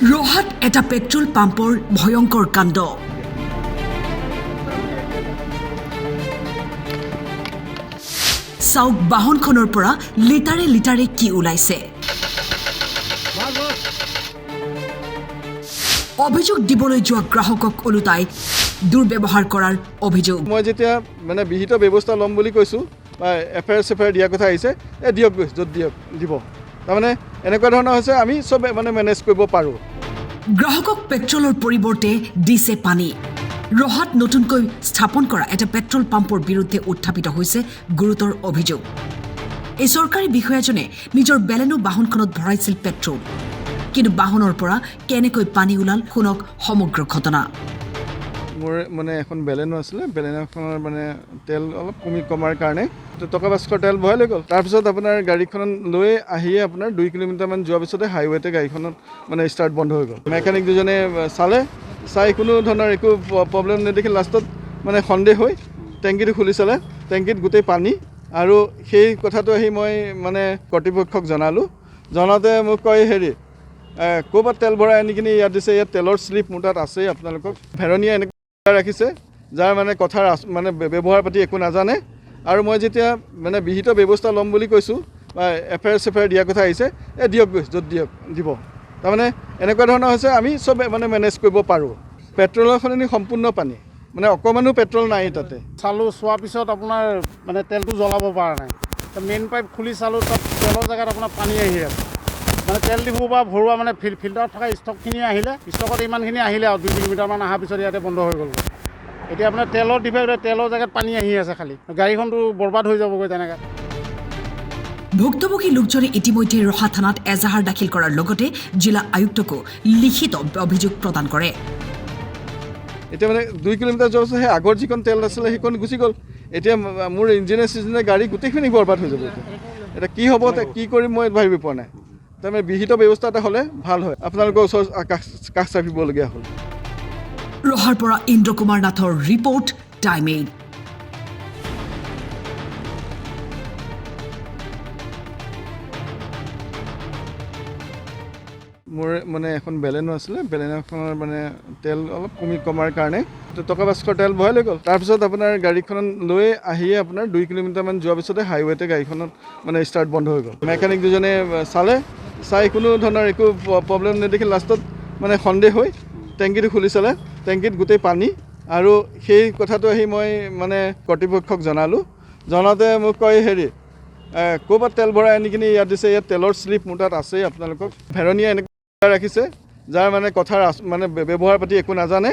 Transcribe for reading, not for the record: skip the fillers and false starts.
ৰহাত এটা পেট্ৰল পাম্পৰ ভয়ংকৰ কাণ্ড। চাওক বাহনখনৰ পৰা লিটাৰে লিটাৰে কি ওলাইছে। অভিযোগ দিবলৈ যোৱা গ্ৰাহকক ওলোটাই দুৰ্ব্যৱহাৰ কৰাৰ অভিযোগ। মই যেতিয়া বিহিত ব্যৱস্থা ল'ম বুলি কৈছোঁ বা এফআইআৰ দিয়াৰ কথা আহিছে, দিয়ক য'ত দিয়ক দিব। তাৰমানে এনেকুৱা ধৰণৰ হৈছে, আমি চব মেনেজ কৰিব পাৰোঁ। গ্ৰাহকক পেট্ৰলৰ পৰিৱৰ্তে দিছে পানী। ৰহাত নতুনকৈ স্থাপন কৰা এটা পেট্ৰল পাম্পৰ বিৰুদ্ধে উত্থাপিত হৈছে গুৰুতৰ অভিযোগ। এই চৰকাৰী বিষয়াজনে নিজৰ বেলেনো বাহনখনত ভৰাইছিল পেট্ৰল, কিন্তু বাহনৰ পৰা কেনেকৈ পানী ওলাল শুনক সমগ্ৰ ঘটনা। মোৰ এখন বেলেনো আছিলে, বেলেনোখনৰ তেল অলপ কমাৰ কাৰণে টকা 500 তেল ভৰাই লৈ গ'ল। তাৰপিছত আপোনাৰ গাড়ীখন লৈ আহিয়ে আপোনাৰ 2 কিলোমিটাৰমান যোৱাৰ পিছতে হাইৱেতে গাড়ীখনত ষ্টাৰ্ট বন্ধ হৈ গ'ল। মেকানিক দুজনে চাই কোনো ধৰণৰ একো প্ৰব্লেম নেদেখি লাষ্টত সন্দেহ হৈ টেংকিটো খুলি চালে, টেংকিত গোটেই পানী। আৰু সেই কথাটো আহি মই কৰ্তৃপক্ষক জনাওঁতে মোক কয় ক'ৰবাত তেল ভৰাই আনি কিনি ইয়াত দিছে, ইয়াত তেলৰ শ্লিপ মোৰ তাত আছেই, আপোনালোকক ভেৰনীয়া এনেকৈ ৰাখিছে, যাৰ কথাৰ ব্যৱহাৰ পাতি একো নাজানে। আৰু মই যেতিয়া বিহিত ব্যৱস্থা ল'ম বুলি কৈছোঁ বা এফআইআৰ দিয়াৰ কথা আহিছে, দিয়ক য'ত দিয়ক দিব। তাৰমানে এনেকুৱা ধৰণৰ হৈছে, আমি চব মেনেজ কৰিব পাৰোঁ। পেট্ৰলৰ সলনি সম্পূৰ্ণ পানী, অকণমানো পেট্ৰল নাই তাতে। চোৱাৰ পিছত আপোনাৰ তেলটো জ্বলাব পৰা নাই। মেইন পাইপ খুলি চালোঁ, তাত তেলৰ জেগাত আপোনাৰ পানী আহি আছে। তেল ডিপু বা ভৰোৱা ফিল্টাৰত থকা ষ্টকখিনি আহিলে, ষ্টকত ইমানখিনি আহিলে আৰু 2 কিলোমিটাৰমান অহাৰ পিছত ইয়াতে বন্ধ হৈ গ'ল। এতিয়া আপোনাৰ তেলৰ তেলৰ জেগাত পানী আহি আছে, খালি গাড়ীখনটো বৰবাদ হৈ যাবগৈ তেনেকৈ। ভুক্তভোগী লোকজনে ইতিমধ্যে ৰহা থানাত এজাহাৰ দাখিল কৰাৰ লগতে জিলা আয়ুক্তকো লিখিত অভিযোগ প্ৰদান কৰে। এতিয়া 2 কিলোমিটাৰ যোৱাৰ পিছত সেই আগৰ যিখন তেল আছিলে সেইখন গুচি গ'ল। এতিয়া মোৰ ইঞ্জিনে গাড়ী গোটেইখিনি বৰবাদ হৈ যাব। এতিয়া কি হ'ব, কি কৰিম মই ভাবিব পৰা নাই। তাৰমানে বিহিত ব্যৱস্থা এটা হ'লে ভাল হয়। আপোনালোকৰ ওচৰত কাষ চাপিবলগীয়া হ'ল। ৰহাৰ পৰা ইন্দ্ৰ কুমাৰ নাথৰ ৰিপৰ্ট, টাইম 8। মোৰ এখন বেলেনো আছিলে, বেলেনোখনৰ তেল অলপ কমাৰ কাৰণে টকা 500 তেল ভৰাই লৈ গ'ল। তাৰপিছত আপোনাৰ গাড়ীখন লৈ আহিয়ে আপোনাৰ 2 কিলোমিটাৰমান যোৱাৰ পিছতে হাইৱেতে গাড়ীখনত ষ্টাৰ্ট বন্ধ হৈ গ'ল। মেকানিক দুজনে চাই কোনো ধৰণৰ একো প্ৰব্লেম নেদেখি লাষ্টত সন্দেহ হৈ টেংকিটো খুলি চালে, টেংকিত গোটেই পানী। আৰু সেই কথাটো আহি মই কৰ্তৃপক্ষক জনাওঁতে মোক কয় ক'ৰবাত তেল ভৰাই আনি কিনি ইয়াত দিছে, ইয়াত তেলৰ শ্লিপ মোৰ তাত আছেই, আপোনালোকক ভেৰনীয়া এনেকৈ ৰাখিছে, যাৰ কথাৰ ব্যৱহাৰ পাতি একো নাজানে।